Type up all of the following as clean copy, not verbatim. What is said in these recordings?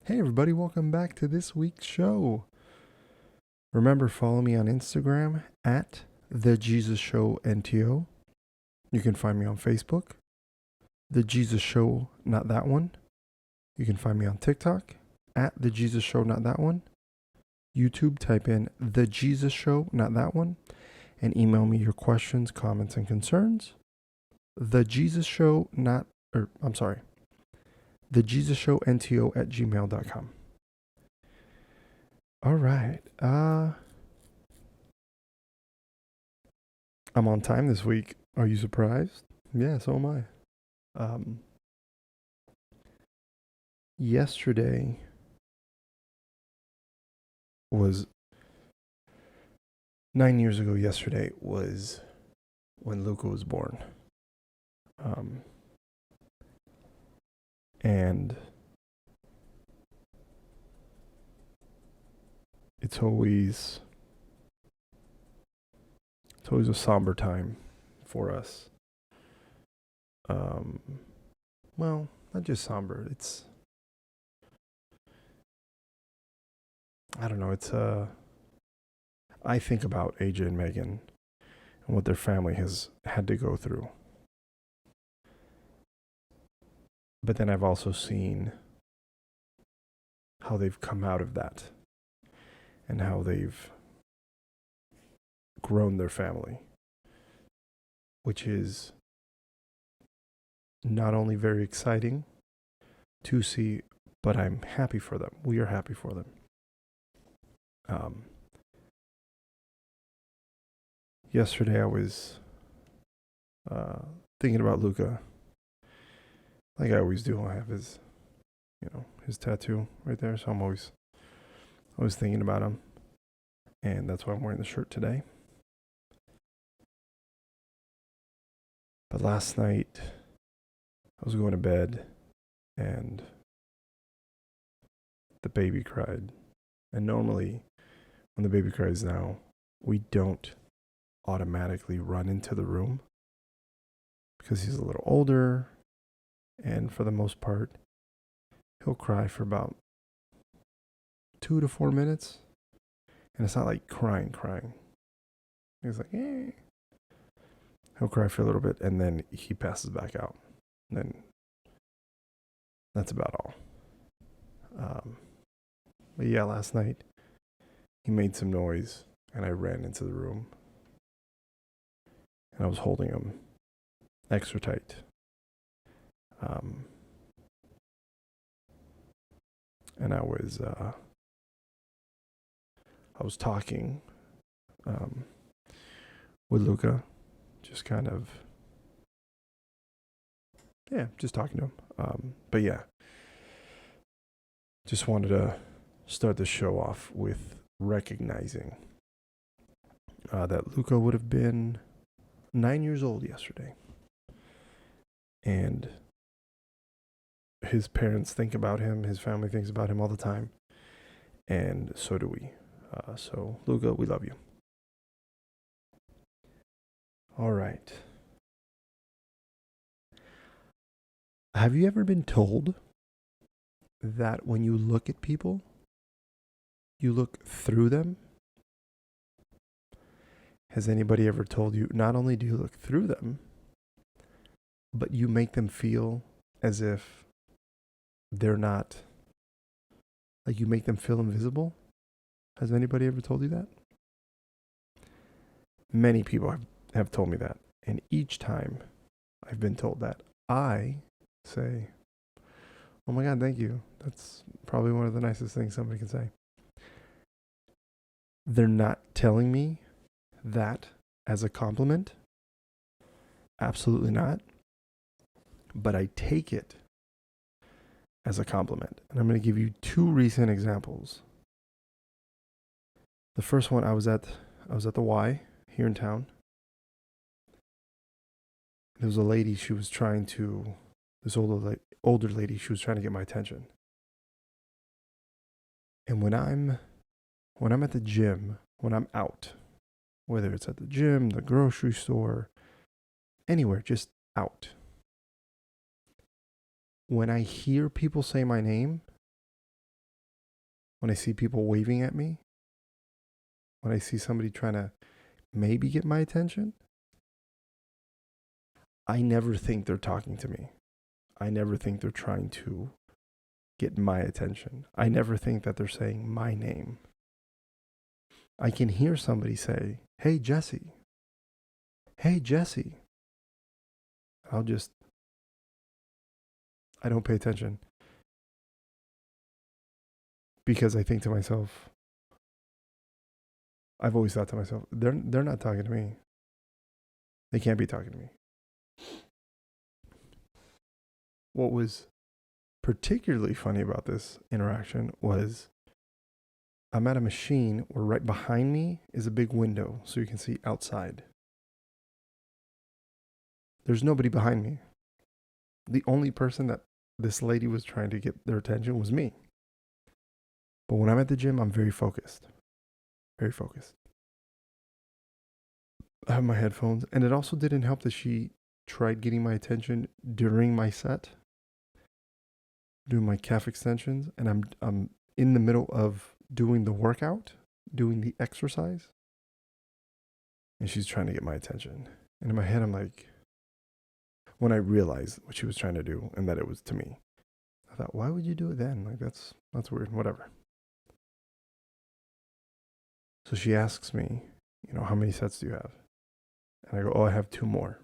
Hey everybody, welcome back to this week's show. Remember, follow me on Instagram at The Jesus Show NTO. You can find me on Facebook, The Jesus Show Not That One. You can find me on TikTok at The Jesus Show Not That One. YouTube, type in The Jesus Show Not That One, and email me your questions, comments, and concerns. The Jesus Show Not, or I'm sorry, The Jesus Show NTO at gmail.com. All right. I'm on time this week. Are you surprised? Yeah, so am I. Yesterday was 9 years ago. Yesterday was when Luca was born. And it's always a somber time for us. Well, not just somber. I don't know. I think about AJ and Megan and what their family has had to go through. But then I've also seen how they've come out of that and how they've grown their family, which is not only very exciting to see, but I'm happy for them. We are happy for them. Yesterday I was thinking about Luca, like I always do. I have his tattoo right there, so I'm always thinking about him, and that's why I'm wearing the shirt today. But last night I was going to bed, and the baby cried. And normally, when the baby cries now, we don't automatically run into the room because he's a little older, and for the most part, he'll cry for about 2 to 4 minutes, and it's not like crying. He's like, eh. He'll cry for a little bit, and then he passes back out. And then that's about all. But yeah, last night he made some noise, and I ran into the room, and I was holding him extra tight. And I was talking with Luca, just kind of, just talking to him. But yeah, just wanted to start the show off with recognizing that Luca would have been 9 years old yesterday. And his parents think about him, his family thinks about him all the time, and so do we. So, Luca, we love you. All right. Have you ever been told that when you look at people, you look through them? Has anybody ever told you not only do you look through them, but you make them feel as if they're not, like you make them feel invisible? Has anybody ever told you that? Many people have told me that. And each time I've been told that, I say, oh my God, thank you. That's probably one of the nicest things somebody can say. They're not telling me that as a compliment. Absolutely not. But I take it as a compliment. And I'm going to give you 2 recent examples. The first one, I was at the Y here in town. There was a lady, this older lady, she was trying to get my attention. And when I'm at the gym, when I'm out, whether it's at the gym, the grocery store, anywhere, just out, when I hear people say my name, when I see people waving at me, when I see somebody trying to maybe get my attention, I never think they're talking to me. I never think they're trying to get my attention. I never think that they're saying my name. I can hear somebody say, "Hey, Jesse. Hey, Jesse." I don't pay attention because I think to myself, I've always thought to myself, they're not talking to me. They can't be talking to me. What was particularly funny about this interaction was I'm at a machine where right behind me is a big window so you can see outside. There's nobody behind me. The only person that this lady was trying to get their attention was me. But when I'm at the gym, I'm very focused. Very focused. I have my headphones, and it also didn't help that she tried getting my attention during my set, doing my calf extensions, and I'm in the middle of doing the workout, doing the exercise, and she's trying to get my attention. And in my head, I'm like, when I realized what she was trying to do and that it was to me, I thought, why would you do it then? Like that's weird. Whatever. So she asks me, how many sets do you have? And I go, oh, I have 2 more.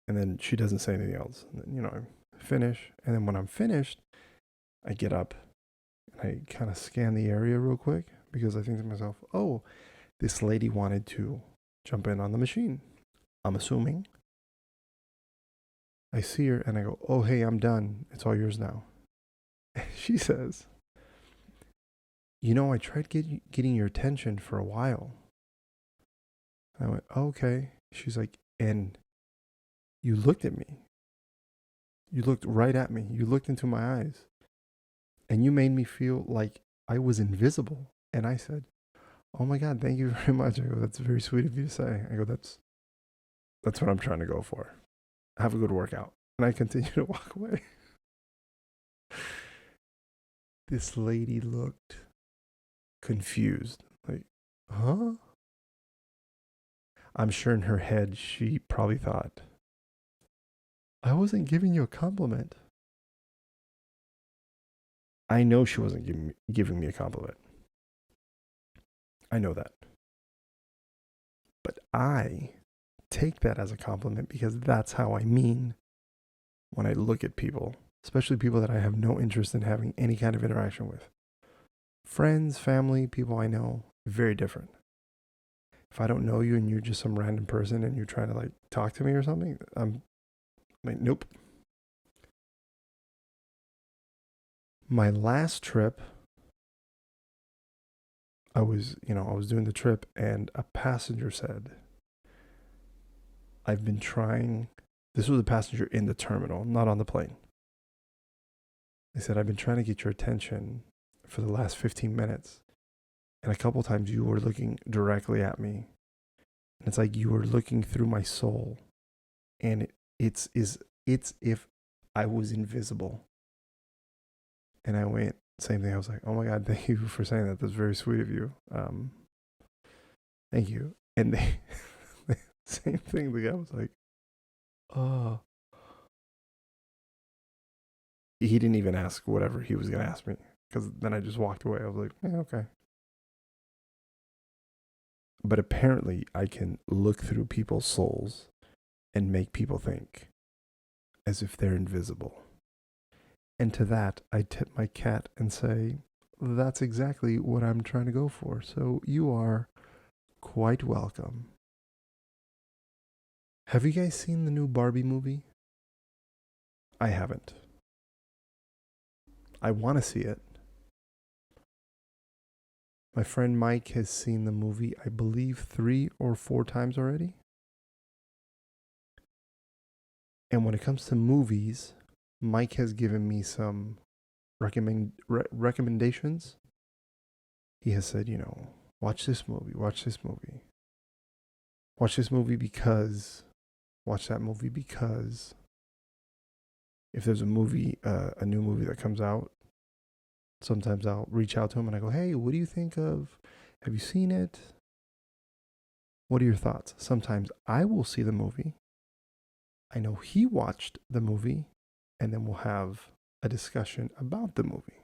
And then she doesn't say anything else. And then, I finish. And then when I'm finished, I get up and I kind of scan the area real quick because I think to myself, oh, this lady wanted to jump in on the machine. I'm assuming. I see her and I go, oh, hey, I'm done. It's all yours now. And she says, I tried getting your attention for a while. I went, oh, okay. She's like, and you looked at me. You looked right at me. You looked into my eyes. And you made me feel like I was invisible. And I said, oh my God, thank you very much. I go, that's very sweet of you to say. I go, that's what I'm trying to go for. Have a good workout. And I continue to walk away. This lady looked confused. Like, huh? I'm sure in her head, she probably thought, I wasn't giving you a compliment. I know she wasn't giving me a compliment. I know that. But I take that as a compliment because that's how I mean when I look at people, especially people that I have no interest in having any kind of interaction with. Friends, family, people I know, very different. If I don't know you and you're just some random person and you're trying to talk to me or something, I'm like, nope. My last trip, I was doing the trip and a passenger said, I've been trying, this was a passenger in the terminal, not on the plane. They said, I've been trying to get your attention for the last 15 minutes. And a couple times you were looking directly at me. And it's like you were looking through my soul. And it's if I was invisible. And I went, same thing. I was like, oh my God, thank you for saying that. That's very sweet of you. Thank you. And they, same thing. The guy was like, oh. He didn't even ask whatever he was going to ask me. Because then I just walked away. I was like, yeah, okay. But apparently I can look through people's souls and make people think as if they're invisible. And to that, I tip my cat and say, that's exactly what I'm trying to go for. So you are quite welcome. Have you guys seen the new Barbie movie? I haven't. I want to see it. My friend Mike has seen the movie, I believe, 3 or 4 times already. And when it comes to movies, Mike has given me some recommendations. He has said, watch this movie, watch this movie. Watch this movie because, watch that movie because if there's a new movie that comes out, Sometimes I'll reach out to him and I go, hey, what do you think of? Have you seen it? What are your thoughts? Sometimes I will see the movie. I know he watched the movie, and then we'll have a discussion about the movie.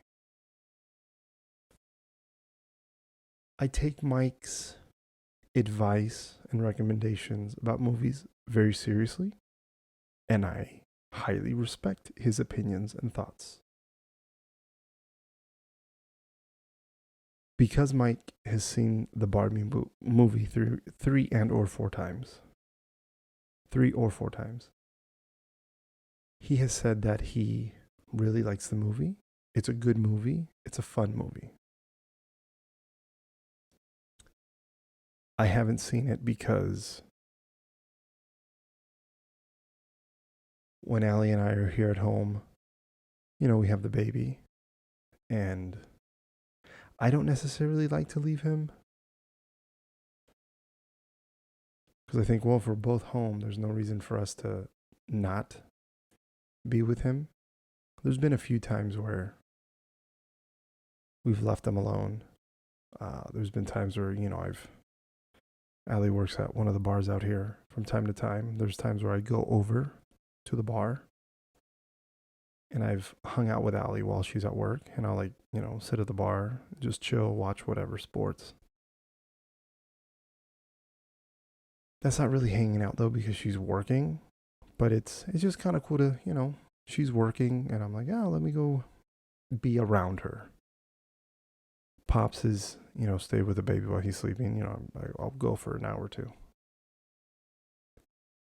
I take Mike's advice and recommendations about movies very seriously, and I highly respect his opinions and thoughts. Because Mike has seen the Barbie movie three and or four times, he has said that he really likes the movie. It's a good movie. It's a fun movie. I haven't seen it because when Allie and I are here at home, we have the baby, and I don't necessarily like to leave him because I think, well, if we're both home, there's no reason for us to not be with him. There's been a few times where we've left him alone. There's been times where, Allie works at one of the bars out here from time to time. There's times where I go over to the bar and I've hung out with Allie while she's at work, and I'll sit at the bar, just chill, watch whatever sports. That's not really hanging out though because she's working, but it's just kind of cool to, she's working and I'm like, oh, let me go be around her. Pops is, stay with the baby while he's sleeping. I'll go for an hour or two.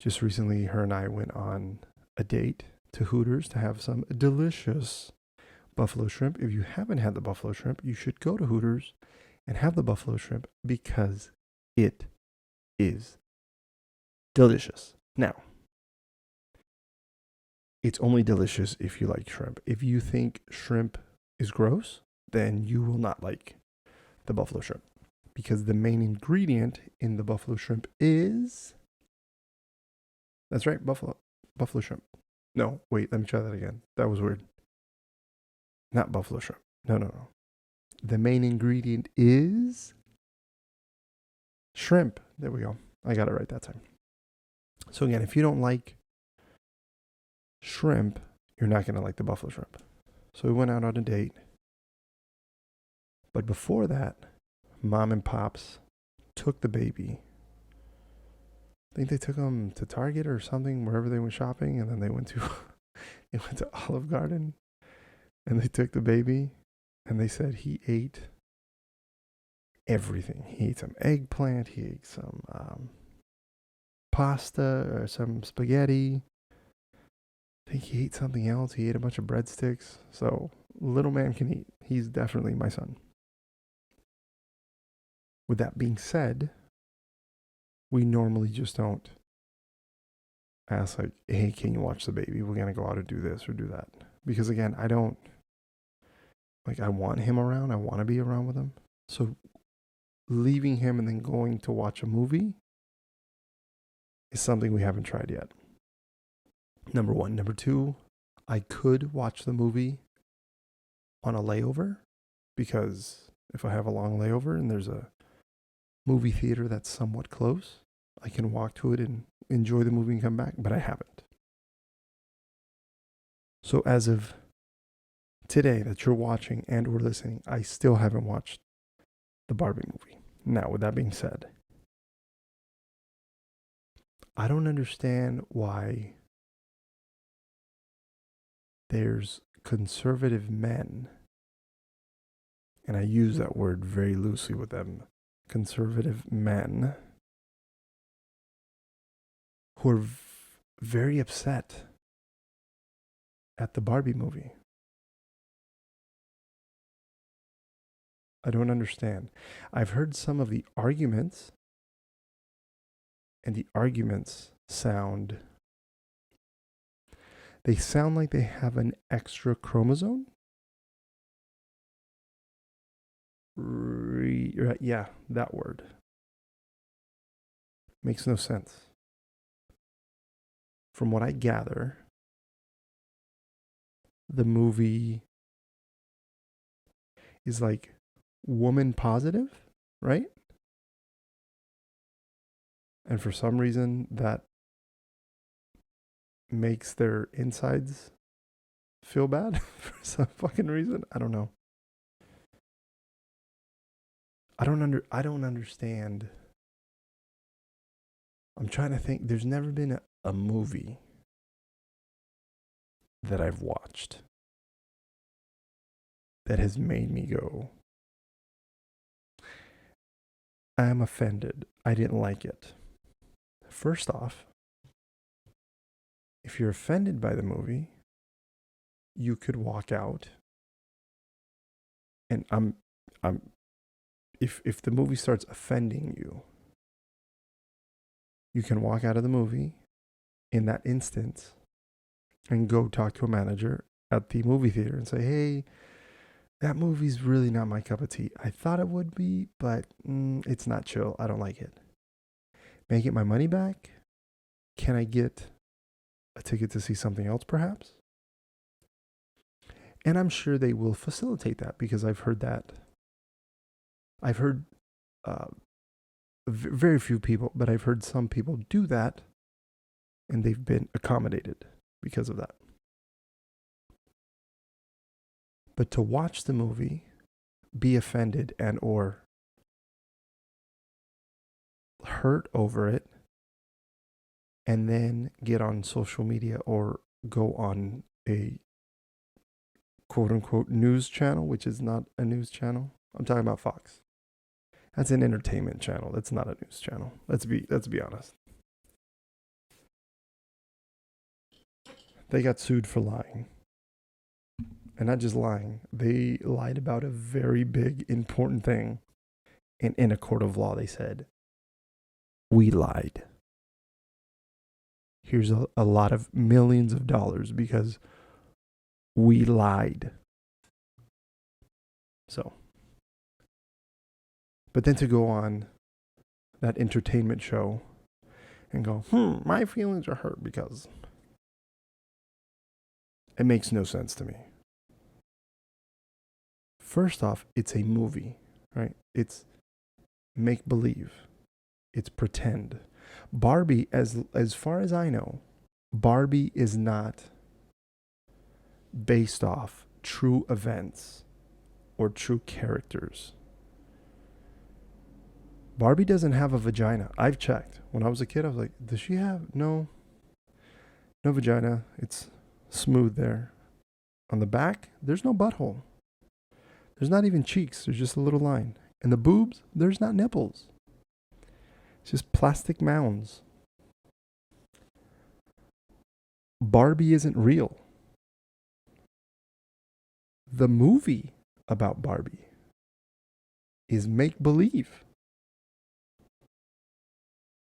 Just recently, her and I went on a date to Hooters to have some delicious buffalo shrimp. If you haven't had the buffalo shrimp, you should go to Hooters and have the buffalo shrimp because it is delicious. Now, it's only delicious if you like shrimp. If you think shrimp is gross, then you will not like the buffalo shrimp because the main ingredient in the buffalo shrimp is, that's right, buffalo shrimp. No, wait, let me try that again. That was weird. Not buffalo shrimp. No. The main ingredient is shrimp. There we go. I got it right that time. So again, if you don't like shrimp, you're not going to like the buffalo shrimp. So we went out on a date. But before that, Mom and Pops took the baby. I think they took him to Target or something, wherever they went shopping, and then they went to Olive Garden, and they took the baby, and they said he ate everything. He ate some eggplant, he ate some pasta or some spaghetti. I think he ate something else. He ate a bunch of breadsticks. So little man can eat. He's definitely my son. With that being said, we normally just don't ask like, hey, can you watch the baby? We're going to go out and do this or do that. Because again, I want him around. I want to be around with him. So leaving him and then going to watch a movie is something we haven't tried yet. Number one. Number two, I could watch the movie on a layover because if I have a long layover and there's a movie theater that's somewhat close, I can walk to it and enjoy the movie and come back, but I haven't. So as of today that you're watching and or listening, I still haven't watched the Barbie movie. Now, with that being said, I don't understand why there's conservative men, and I use that word very loosely with them, conservative men who are very upset at the Barbie movie. I don't understand. I've heard some of the arguments, and the arguments sound like they have an extra chromosome. Yeah, that word. Makes no sense. From what I gather, the movie is like woman positive, right? And for some reason that makes their insides feel bad for some fucking reason. I don't know. I don't understand. I'm trying to think. There's never been a movie that I've watched that has made me go, I'm offended. I didn't like it. First off, if you're offended by the movie, you could walk out. And I'm if the movie starts offending you, you can walk out of the movie in that instance and go talk to a manager at the movie theater and say, hey, that movie's really not my cup of tea. I thought it would be, but it's not chill. I don't like it. May I get my money back? Can I get a ticket to see something else, perhaps? And I'm sure they will facilitate that because I've heard that. I've heard very few people, but I've heard some people do that, and they've been accommodated because of that. But to watch the movie, be offended and or hurt over it, and then get on social media or go on a quote unquote news channel, which is not a news channel. I'm talking about Fox. That's an entertainment channel. That's not a news channel. Let's be honest. They got sued for lying. And not just lying. They lied about a very big, important thing. And in a court of law, they said, we lied. Here's a lot of millions of dollars because we lied. So, but then to go on that entertainment show and go, my feelings are hurt because it makes no sense to me. First off, it's a movie, right? It's make believe. It's pretend. Barbie, as far as I know, Barbie is not based off true events or true characters. Barbie doesn't have a vagina. I've checked. When I was a kid, I was like, does she have? No vagina. It's smooth there. On the back, there's no butthole. There's not even cheeks. There's just a little line. And the boobs, there's not nipples. It's just plastic mounds. Barbie isn't real. The movie about Barbie is make believe.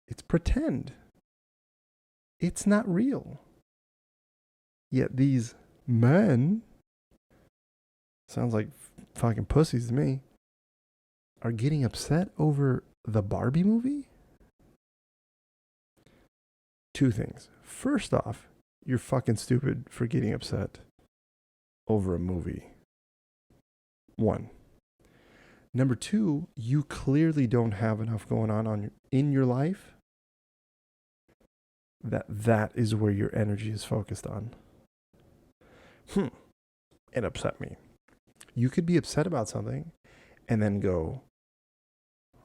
It's pretend. It's not real. Yet these men, sounds like fucking pussies to me, are getting upset over the Barbie movie? Two things. First off, you're fucking stupid for getting upset over a movie. One. Number two, you clearly don't have enough going on in your life that is where your energy is focused on. It upset me. You could be upset about something and then go,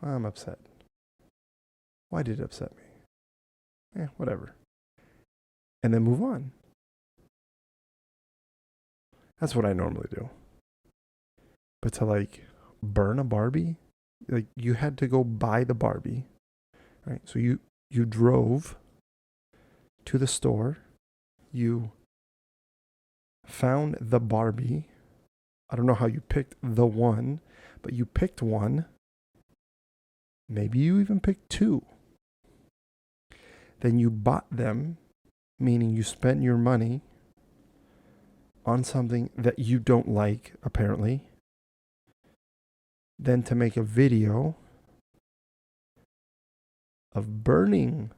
I'm upset. Why did it upset me? Whatever. And then move on. That's what I normally do. But to like burn a Barbie, like you had to go buy the Barbie, right? So you drove to the store, you found the Barbie. I don't know how you picked the one, but you picked one. Maybe you even picked two. Then you bought them, meaning you spent your money on something that you don't like, apparently. Then to make a video of burning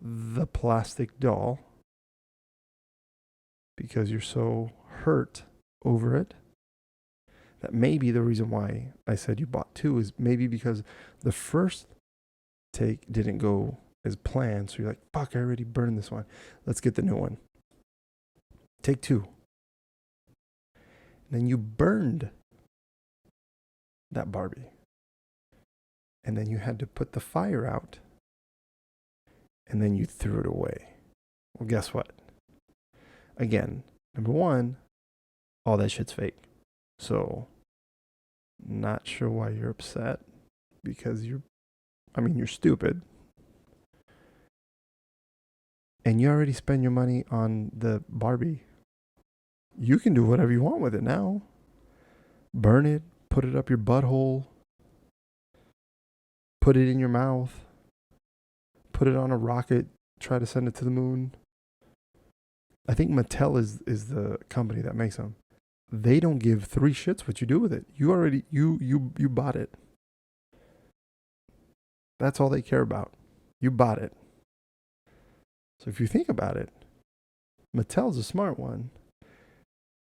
the plastic doll because you're so hurt over it that maybe the reason why I said you bought two is maybe because the first take didn't go as planned. So you're like, fuck, I already burned this one. Let's get the new one. Take two. And then you burned that Barbie. And then you had to put the fire out. And then you threw it away. Well, guess what? Again, number one, all that shit's fake. So, not sure why you're upset. Because you're stupid. And you already spend your money on the Barbie. You can do whatever you want with it now. Burn it, put it up your butthole, put it in your mouth, put it on a rocket, try to send it to the moon. I think Mattel is the company that makes them. They don't give three shits what you do with it. You bought it. That's all they care about. You bought it. So if you think about it, Mattel's a smart one.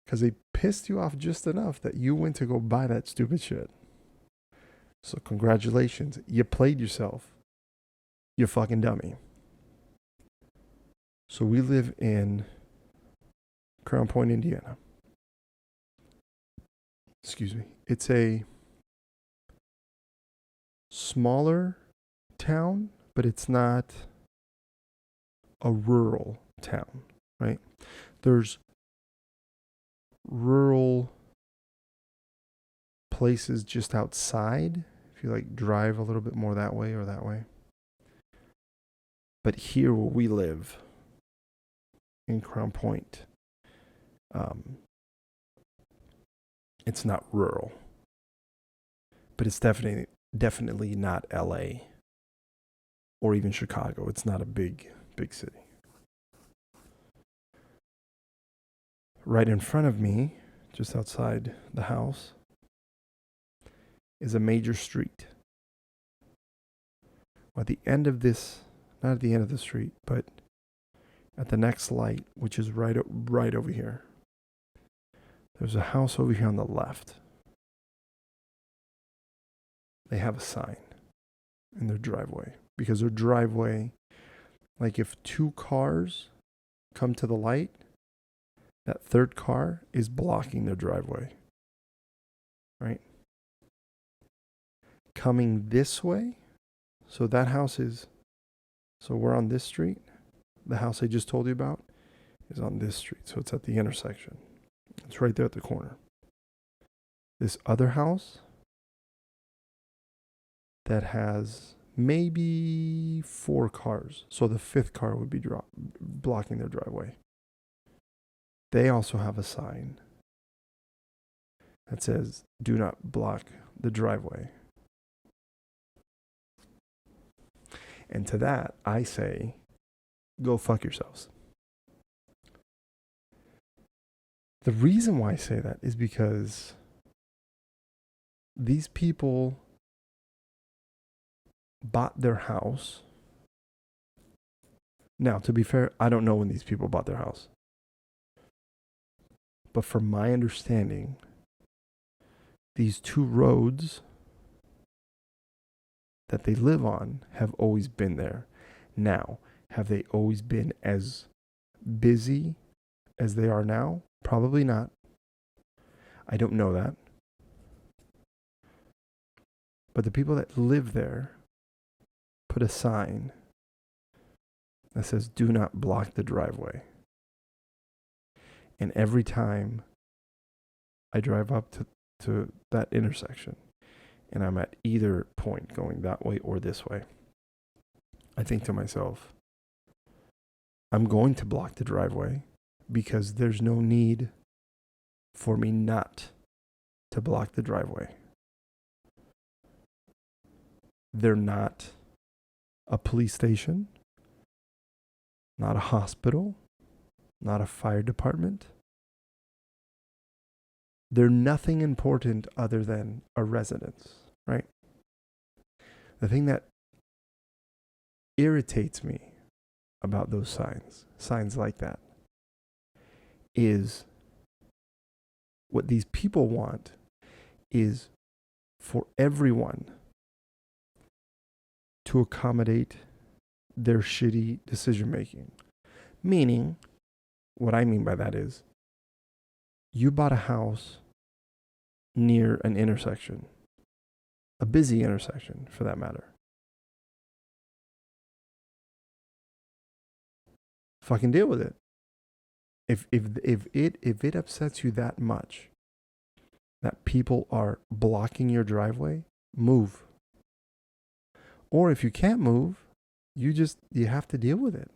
Because they pissed you off just enough that you went to go buy that stupid shit. So congratulations. You played yourself. You fucking dummy. So we live in Crown Point, Indiana. Excuse me. It's a smaller town, but it's not a rural town, right? There's rural places just outside if you like drive a little bit more that way or that way. But here where we live in Crown Point, it's not rural, but it's definitely not LA or even Chicago. It's not a big city. Right in front of me, just outside the house, is a major street. At the end of this, not at the end of the street, but at the next light, which is right over here, there's a house over here on the left. They have a sign in their driveway. Because their driveway, like if two cars come to the light, that third car is blocking their driveway. Right? Coming this way, so that house is, so we're on this street. The house I just told you about is on this street. So it's at the intersection. It's right there at the corner. This other house that has maybe 4 cars. So the 5th car would be blocking their driveway. They also have a sign that says, "Do not block the driveway." And to that, I say, go fuck yourselves. The reason why I say that is because these people bought their house. Now, to be fair, I don't know when these people bought their house. But from my understanding, these 2 roads that they live on have always been there. Now, have they always been as busy as they are now? Probably not. I don't know that. But the people that live there put a sign that says, "Do not block the driveway." And every time I drive up to that intersection and I'm at either point going that way or this way, I think to myself, I'm going to block the driveway because there's no need for me not to block the driveway. They're not a police station, not a hospital, not a fire department. They're nothing important other than a residence, right? The thing that irritates me about those signs like that, is what these people want is for everyone to accommodate their shitty decision making. Meaning, what I mean by that is, you bought a house near an intersection, a busy intersection for that matter. Fucking deal with it. If it upsets you that much that people are blocking your driveway, move. Or if you can't move, you have to deal with it.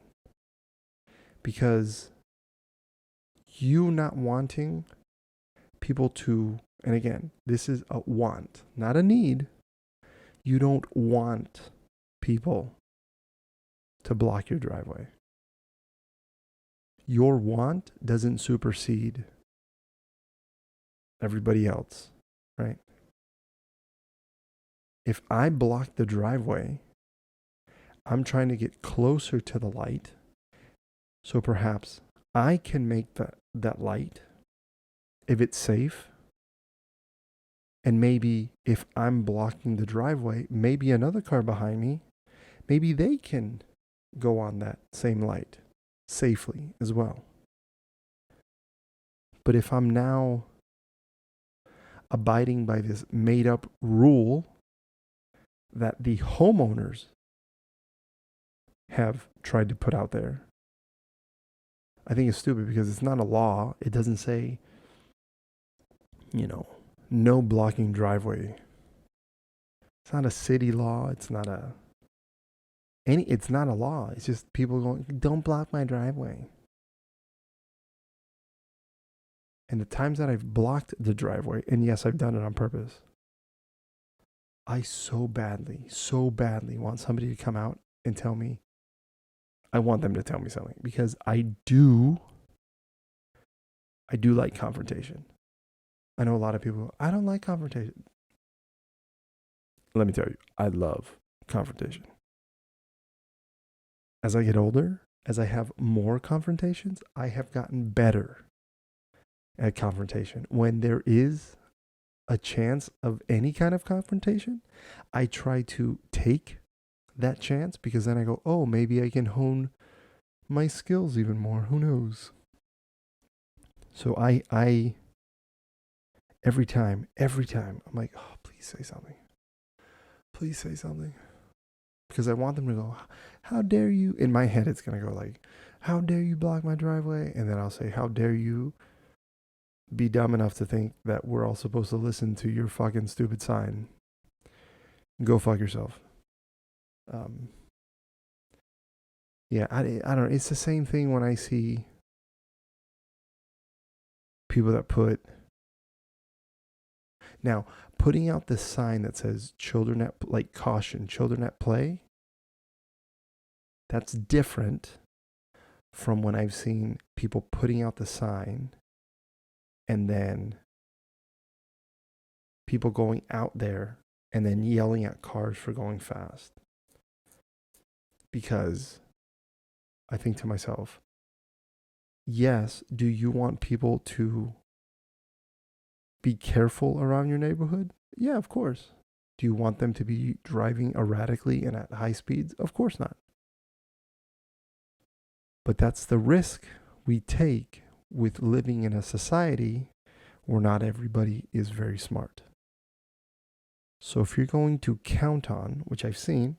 Because you not wanting people to, and again, this is a want, not a need. You don't want people to block your driveway. Your want doesn't supersede everybody else, right? If I block the driveway, I'm trying to get closer to the light. So perhaps I can make that light, if it's safe. And maybe if I'm blocking the driveway, maybe another car behind me, maybe they can go on that same light safely as well. But if I'm now abiding by this made up rule that the homeowners have tried to put out there, I think it's stupid because it's not a law. It doesn't say, no blocking driveway. It's not a city law. It's not a law. It's just people going, don't block my driveway. And the times that I've blocked the driveway, and yes, I've done it on purpose, I so badly want somebody to come out and tell me. I want them to tell me something because I do like confrontation. I know a lot of people, I don't like confrontation. Let me tell you, I love confrontation. As I get older, as I have more confrontations, I have gotten better at confrontation. When there is a chance of any kind of confrontation, I try to take that chance because then I go, oh, maybe I can hone my skills even more. Who knows? So I every time, I'm like, oh, please say something. Please say something. Because I want them to go, how dare you? In my head, it's going to go like, how dare you block my driveway? And then I'll say, how dare you be dumb enough to think that we're all supposed to listen to your fucking stupid sign? Go fuck yourself. Yeah, I don't know. It's the same thing when I see people that putting out this sign that says children at, like, caution, children at play. That's different from when I've seen people putting out the sign and then people going out there and then yelling at cars for going fast. Because I think to myself, yes, do you want people to be careful around your neighborhood? Yeah, of course. Do you want them to be driving erratically and at high speeds? Of course not. But that's the risk we take with living in a society where not everybody is very smart. So if you're going to count on, which I've seen,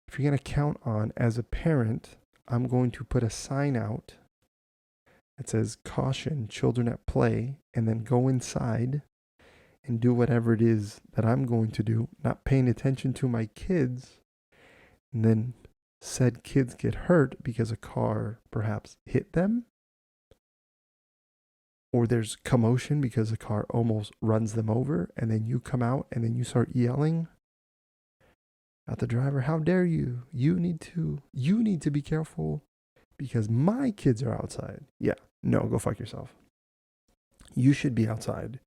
if you're going to count on as a parent, I'm going to put a sign out that says caution, children at play, and then go inside and do whatever it is that I'm going to do, not paying attention to my kids, and then said kids get hurt because a car perhaps hit them, or there's commotion because a car almost runs them over, and then you come out and then you start yelling at the driver, how dare you? You need to be careful because my kids are outside. Yeah, no, go fuck yourself. You should be outside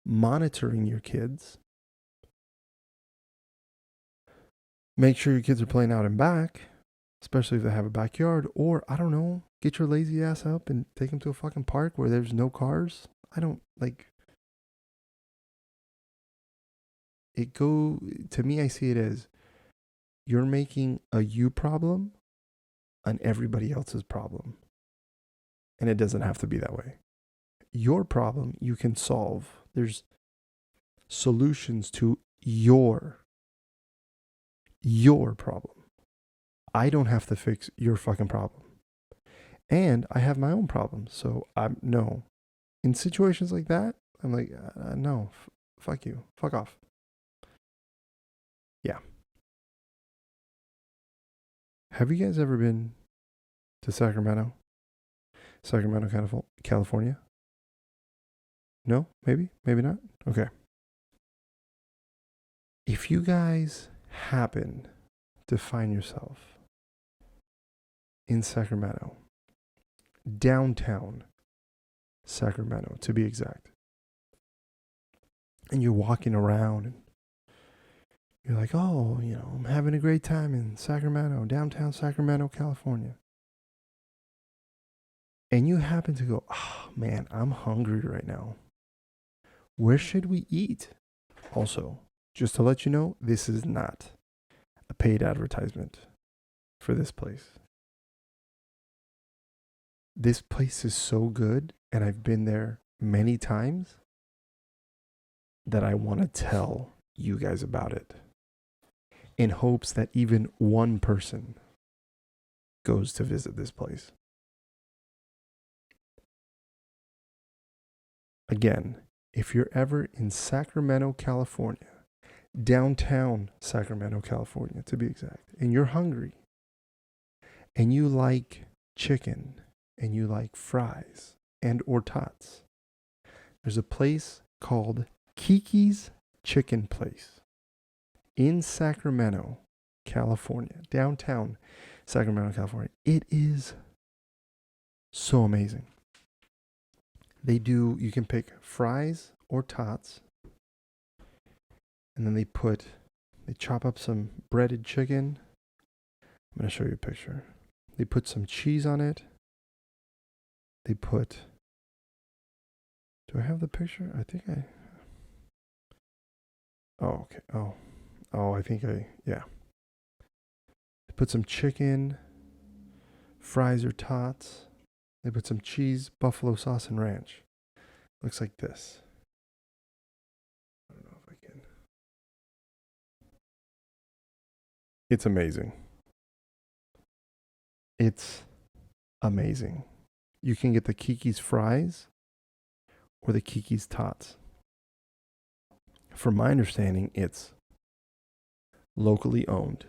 monitoring your kids. Make sure your kids are playing out and back, especially if they have a backyard, or I don't know, get your lazy ass up and take them to a fucking park where there's no cars. I don't like, To me, I see it as you're making a you problem an everybody else's problem. And it doesn't have to be that way. Your problem you can solve. There's solutions to your problem. I don't have to fix your fucking problem. And I have my own problems. So I'm no. In situations like that, I'm like, no, fuck you. Fuck off. Yeah. Have you guys ever been to Sacramento? Sacramento, California? No? Maybe? Maybe not? Okay. If you guys happen to find yourself in Sacramento, downtown Sacramento to be exact, and you're walking around and you're like, oh, I'm having a great time in Sacramento, downtown Sacramento, California. And you happen to go, oh man, I'm hungry right now. Where should we eat? Also, just to let you know, this is not a paid advertisement for this place. This place is so good, and I've been there many times, that I want to tell you guys about it in hopes that even one person goes to visit this place. Again, if you're ever in Sacramento, California, downtown Sacramento, California to be exact, and you're hungry, and you like chicken, and you like fries and or tots, there's a place called Kiki's Chicken Place in Sacramento, California, downtown Sacramento, California. It is so amazing. You can pick fries or tots, and then they chop up some breaded chicken. I'm going to show you a picture. They put some cheese on it. Do I have the picture? I think oh, okay. Yeah. They put some chicken, fries or tots. They put some cheese, buffalo sauce, and ranch. Looks like this. I don't know if I can. It's amazing. It's amazing. You can get the Kiki's fries or the Kiki's tots. From my understanding, it's locally owned.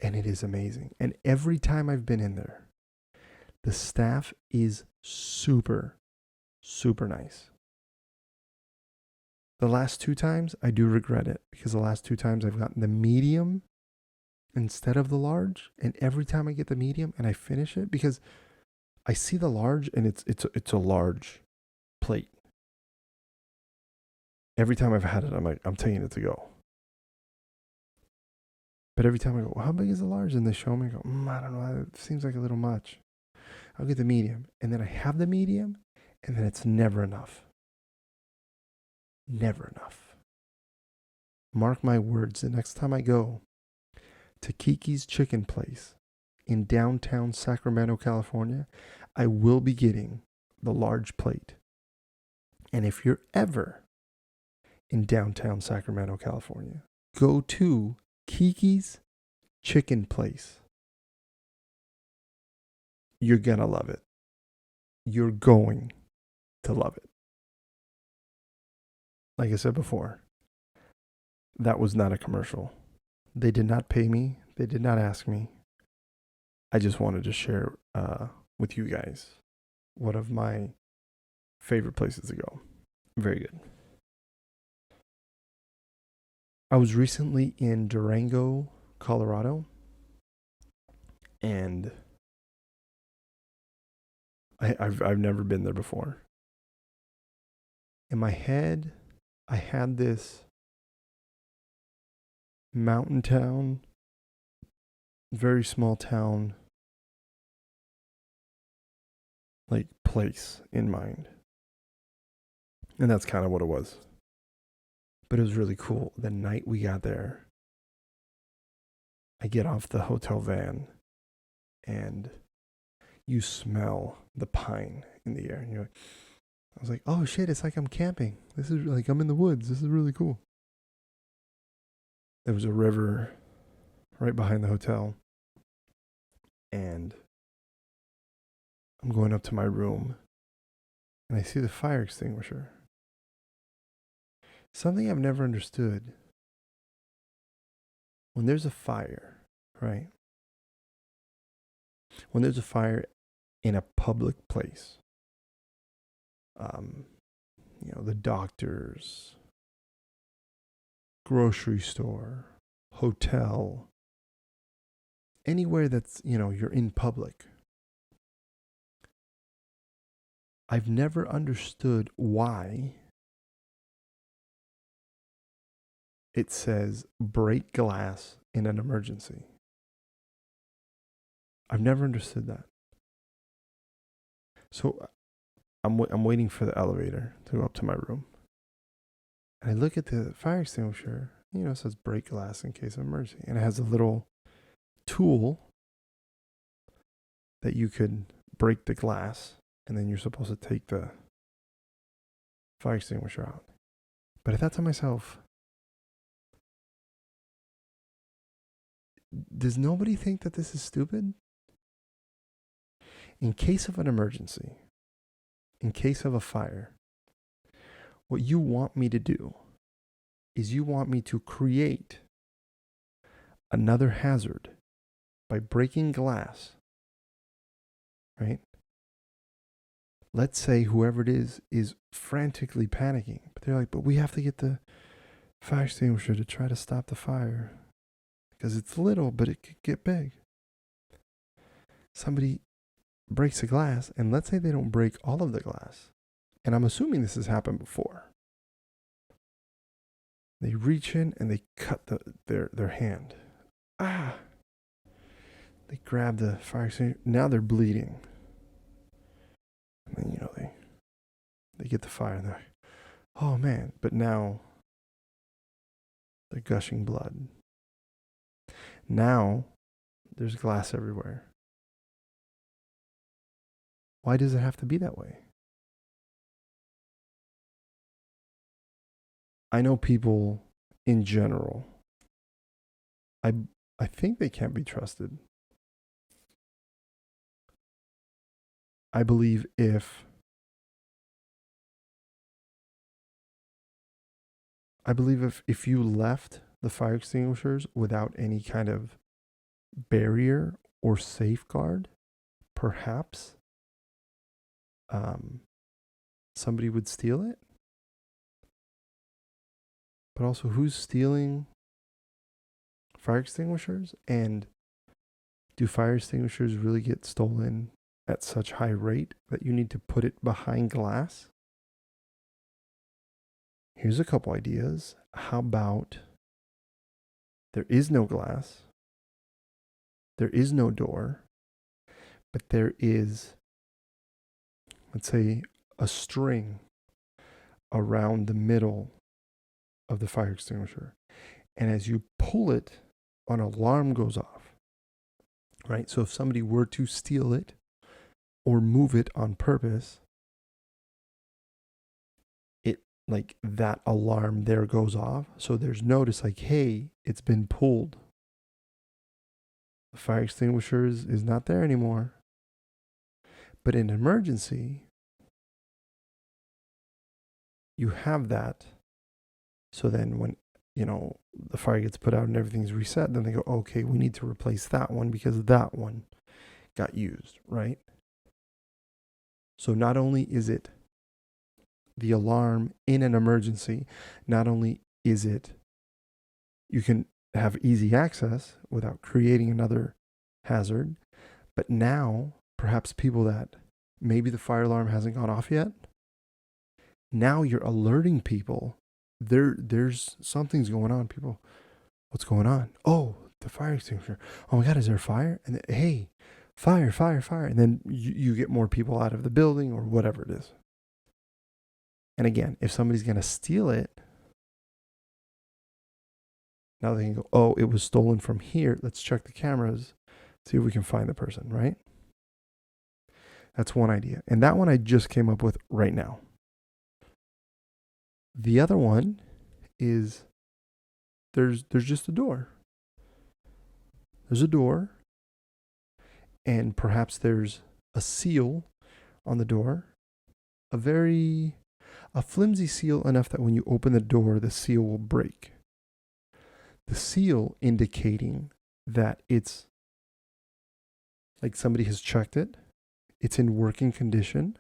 And it is amazing. And every time I've been in there, the staff is super, super nice. The last 2 times, I do regret it, because the last 2 times I've gotten the medium instead of the large. And every time I get the medium and I finish it, because I see the large and it's a large plate. Every time I've had it, I'm like, I'm taking it to go. But every time I go, well, how big is the large? And they show me, I go, I don't know. It seems like a little much. I'll get the medium. And then I have the medium, and then it's never enough. Never enough. Mark my words, the next time I go to Kiki's Chicken Place in downtown Sacramento, California, I will be getting the large plate. And if you're ever in downtown Sacramento, California, go to Kiki's Chicken Place. You're gonna love it. You're going to love it. Like I said before, that was not a commercial. They did not pay me. They did not ask me. I just wanted to share with you guys one of my favorite places to go. Very good. I was recently in Durango, Colorado, and I've never been there before. In my head, I had this mountain town, very small town, like place in mind. And that's kind of what it was. But it was really cool. The night we got there, I get off the hotel van and you smell the pine in the air. And you're like, I was like, oh shit, it's like I'm camping. This is like I'm in the woods. This is really cool. There was a river right behind the hotel. And I'm going up to my room and I see the fire extinguisher. Something I've never understood. When there's a fire, right? When there's a fire in a public place, the doctors, grocery store, hotel, anywhere that's, you're in public. I've never understood why it says break glass in an emergency. I've never understood that. So I'm waiting for the elevator to go up to my room. And I look at the fire extinguisher, it says break glass in case of emergency. And it has a little tool that you could break the glass, and then you're supposed to take the fire extinguisher out. But I thought to myself, does nobody think that this is stupid? In case of an emergency, in case of a fire, what you want me to do is you want me to create another hazard by breaking glass, right? Let's say whoever it is frantically panicking, but they're like, but we have to get the fire extinguisher to try to stop the fire because it's little, but it could get big. Somebody breaks a glass, and let's say they don't break all of the glass, and I'm assuming this has happened before. They reach in and they cut their hand. They grab the fire extinguisher. Now they're bleeding. And then, they get the fire and they're like, oh man. But now they're gushing blood. Now there's glass everywhere. Why does it have to be that way? I know people in general, I think they can't be trusted. I believe if you left the fire extinguishers without any kind of barrier or safeguard, perhaps somebody would steal it. But also, who's stealing fire extinguishers? And do fire extinguishers really get stolen at such high rate that you need to put it behind glass? Here's a couple ideas. How about there is no glass, there is no door, but there is, let's say, a string around the middle of the fire extinguisher. And as you pull it, an alarm goes off, right? So if somebody were to steal it or move it on purpose, like that alarm there goes off. So there's notice like, hey, it's been pulled. The fire extinguisher is not there anymore. But in an emergency, you have that. So then when, the fire gets put out and everything's reset, then they go, okay, we need to replace that one because that one got used, right? So not only is it the alarm in an emergency, not only is it you can have easy access without creating another hazard, but now perhaps people that maybe the fire alarm hasn't gone off yet, now you're alerting people there's something's going on. People, what's going on? Oh, the fire extinguisher. Oh my God, is there a fire? And then, hey, fire. And then you get more people out of the building or whatever it is. And again, if somebody's going to steal it, Now they can go, oh, it was stolen from here. Let's check the cameras, see if we can find the person, right? That's one idea. And that one I just came up with right now. The other one is there's just a door. There's a door, and perhaps there's a seal on the door. A flimsy seal enough that when you open the door, the seal will break. The seal indicating that it's like somebody has checked it, it's in working condition,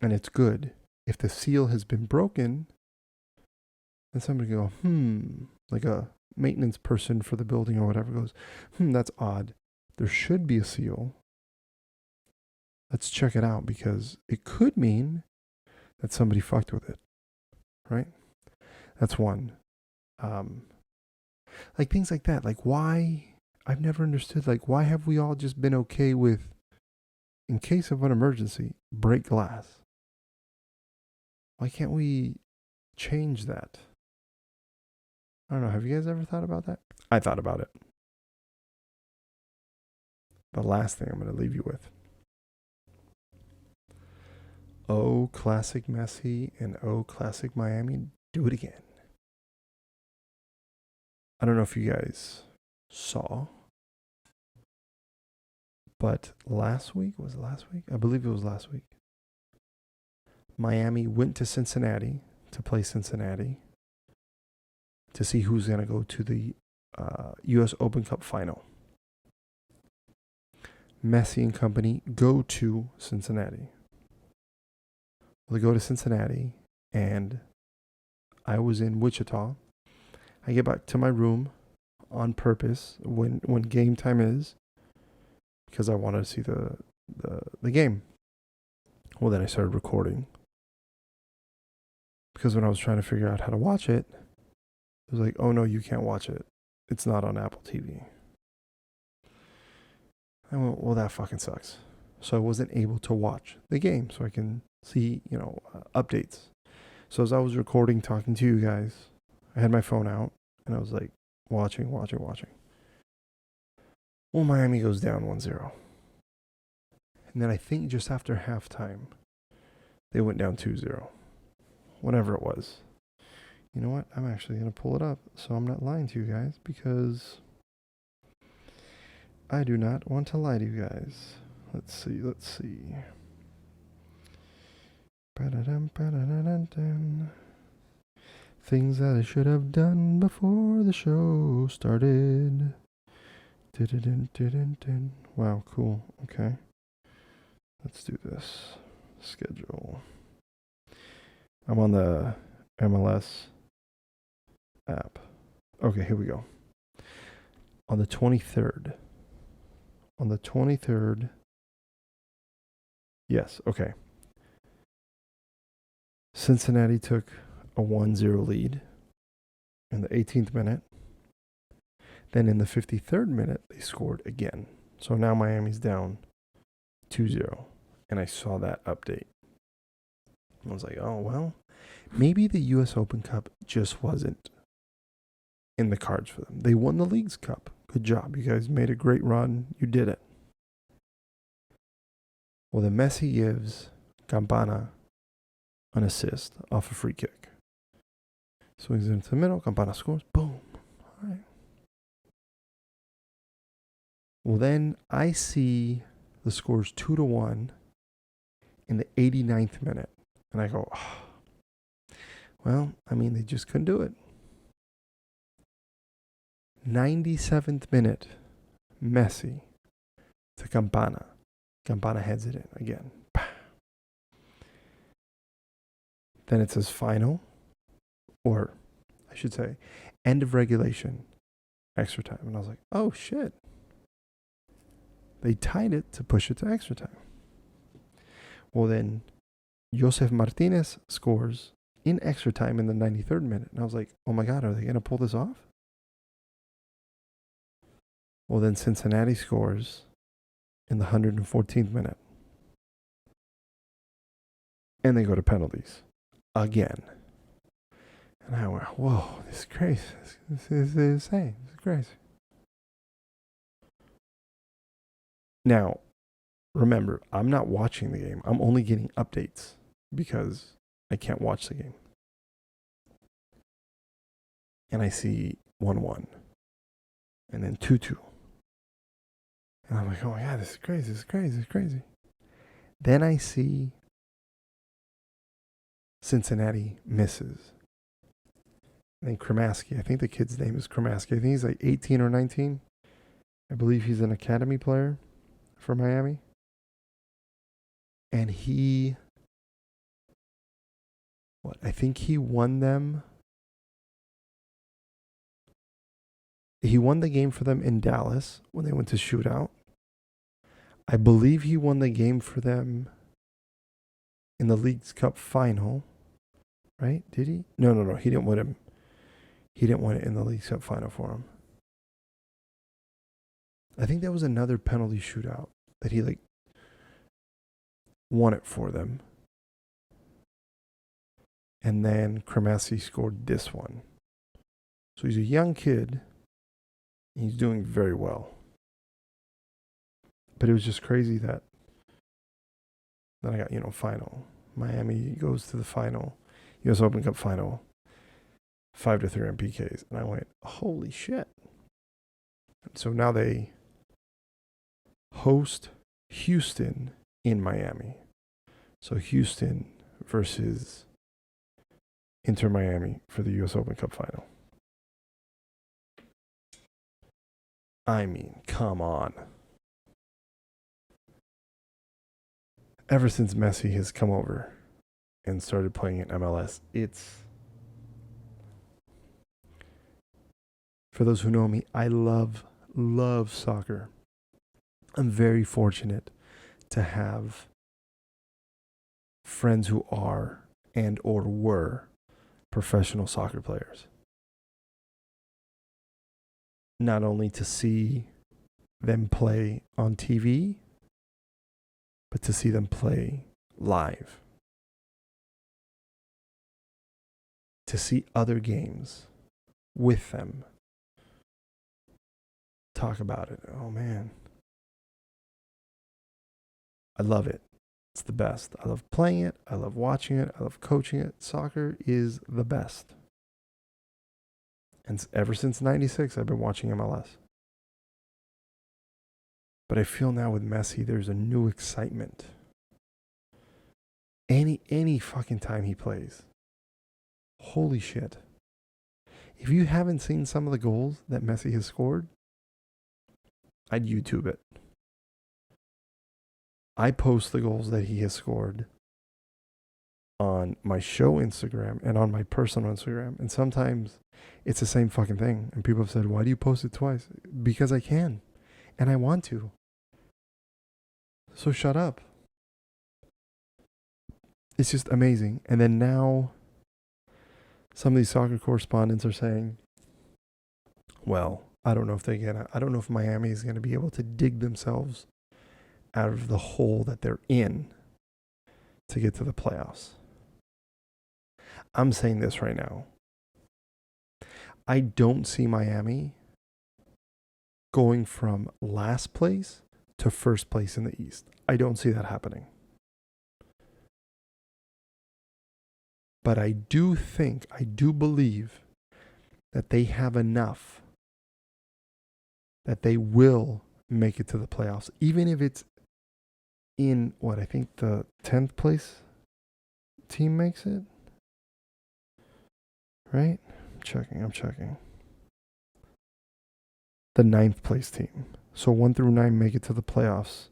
and it's good. If the seal has been broken, then somebody can go, like a maintenance person for the building or whatever goes, that's odd. There should be a seal. Let's check it out because it could mean that somebody fucked with it, right? That's one. Like things like that. Like why, I've never understood, like why have we all just been okay with, in case of an emergency, break glass? Why can't we change that? I don't know. Have you guys ever thought about that? I thought about it. The last thing I'm going to leave you with. Oh, classic Messi and oh, classic Miami. Do it again. I don't know if you guys saw, but last week? I believe it was last week. Miami went to Cincinnati to play Cincinnati to see who's going to go to the U.S. Open Cup final. Messi and company go to Cincinnati. Well, they go to Cincinnati, and I was in Wichita. I get back to my room on purpose when game time is, because I wanted to see the game. Well, then I started recording, because when I was trying to figure out how to watch it, it was like, oh no, you can't watch it. It's not on Apple TV. I went, well, that fucking sucks. So I wasn't able to watch the game so I can see, updates. So as I was recording, talking to you guys, I had my phone out and I was like watching. Well, Miami goes down 1-0. And then I think just after halftime, they went down 2-0. Whatever it was. You know what? I'm actually going to pull it up so I'm not lying to you guys, because I do not want to lie to you guys. Let's see. Things that I should have done before the show started. Wow, cool. Okay. Let's do this. Schedule. I'm on the MLS app. Okay, here we go. On the 23rd. Yes, okay. Cincinnati took a 1-0 lead in the 18th minute. Then in the 53rd minute, they scored again. So now Miami's down 2-0. And I saw that update. I was like, oh, well, maybe the U.S. Open Cup just wasn't in the cards for them. They won the League's Cup. Good job. You guys made a great run. You did it. Well, then Messi gives Campana an assist off a free kick. Swings it into the middle. Campana scores. Boom. All right. Well, then I see the scores 2-1 in the 89th minute. And I go, oh. Well, I mean, they just couldn't do it. 97th minute, Messi to Campana. Campana heads it in again. Then it says final, or I should say end of regulation, extra time. And I was like, oh shit. They tied it to push it to extra time. Well, then Josef Martinez scores in extra time in the 93rd minute. And I was like, oh my God, are they going to pull this off? Well, then Cincinnati scores in the 114th minute. And they go to penalties again. And I went, whoa, this is crazy. This is insane. This is crazy. Now, remember, I'm not watching the game. I'm only getting updates because I can't watch the game. And I see 1-1 and then 2-2. And I'm like, oh my God, this is crazy. This is crazy. This is crazy. Then I see Cincinnati misses. And then Kremaski, I think the kid's name is Kremaski. I think he's like 18 or 19. I believe he's an academy player for Miami. And I think he won them. He won the game for them in Dallas when they went to shootout. I believe he won the game for them in the League's Cup final. Right? Did he? No. He didn't win him. He didn't win it in the League's Cup final for him. I think that was another penalty shootout that he won it for them. And then Kremaski scored this one. So he's a young kid. And he's doing very well. But it was just crazy that then I got, final. Miami goes to the final. US Open Cup final. 5-3 on PKs. And I went, holy shit. So now they host Houston in Miami. So Houston versus Inter Miami for the US Open Cup final. I mean, come on. Ever since Messi has come over and started playing in MLS, for those who know me, I love soccer. I'm very fortunate to have friends who are and or were professional soccer players. Not only to see them play on TV, but to see them play live. To see other games with them. Talk about it. Oh man. I love it. It's the best. I love playing it. I love watching it. I love coaching it. Soccer is the best. And ever since 96, I've been watching MLS. But I feel now with Messi, there's a new excitement. Any fucking time he plays. Holy shit. If you haven't seen some of the goals that Messi has scored, I'd YouTube it. I post the goals that he has scored on my show Instagram and on my personal Instagram. And sometimes it's the same fucking thing. And people have said, why do you post it twice? Because I can. And I want to. So shut up. It's just amazing. And then now, some of these soccer correspondents are saying, well, I don't know if Miami is going to be able to dig themselves out of the hole that they're in to get to the playoffs. I'm saying this right now. I don't see Miami going from last place to first place in the East. I don't see that happening. But I do believe that they have enough that they will make it to the playoffs, even if it's in I think the 10th place team makes it. Right? I'm checking. The 9th place team. So 1 through 9 make it to the playoffs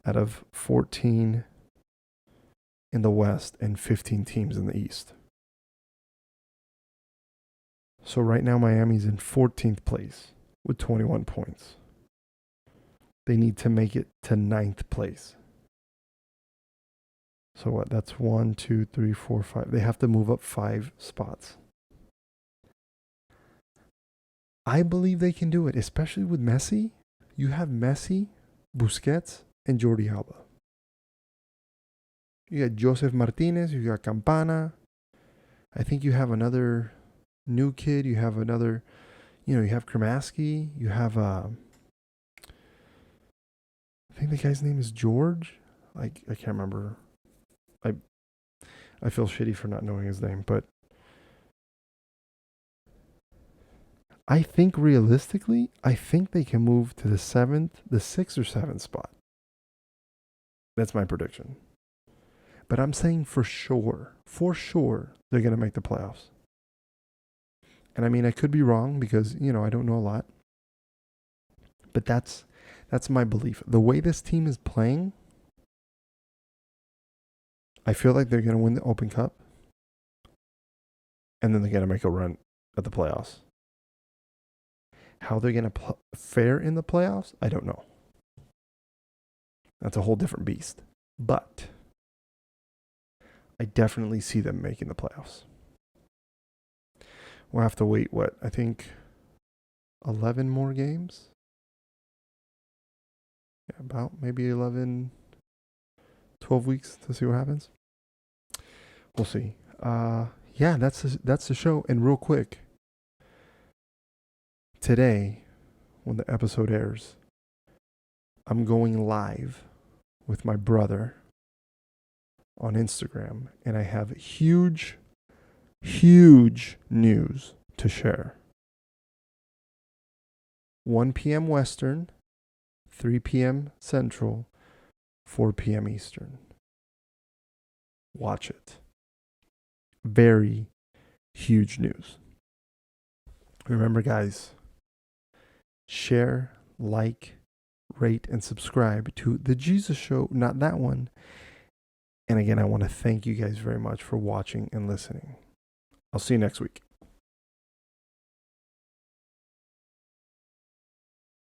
out of 14 in the West and 15 teams in the East. So right now Miami's in 14th place with 21 points. They need to make it to 9th place. So what? That's 1, 2, 3, 4, 5. They have to move up 5 spots. I believe they can do it, especially with Messi. You have Messi, Busquets, and Jordi Alba. You got Joseph Martinez, you got Campana, I think you have another new kid. You have another, you have Kramaski. You have, I think the guy's name is George. I can't remember. I I feel shitty for not knowing his name, but I think realistically, I think they can move to the sixth or seventh spot. That's my prediction. But I'm saying for sure, they're going to make the playoffs. And I mean, I could be wrong because, I don't know a lot. But that's my belief. The way this team is playing, I feel like they're going to win the Open Cup. And then they're going to make a run at the playoffs. How they're going to fare in the playoffs, I don't know. That's a whole different beast. But I definitely see them making the playoffs. We'll have to wait, I think 11 more games? Yeah, about maybe 11, 12 weeks to see what happens. We'll see. Yeah, that's the show. And real quick, today, when the episode airs, I'm going live with my brother on Instagram, and I have huge news to share. 1 p.m. Western, 3 p.m. Central, 4 p.m. Eastern. Watch it. Very huge news. Remember, guys, share, like, rate, and subscribe to The Jesus Show, not that one. And again, I want to thank you guys very much for watching and listening. I'll see you next week.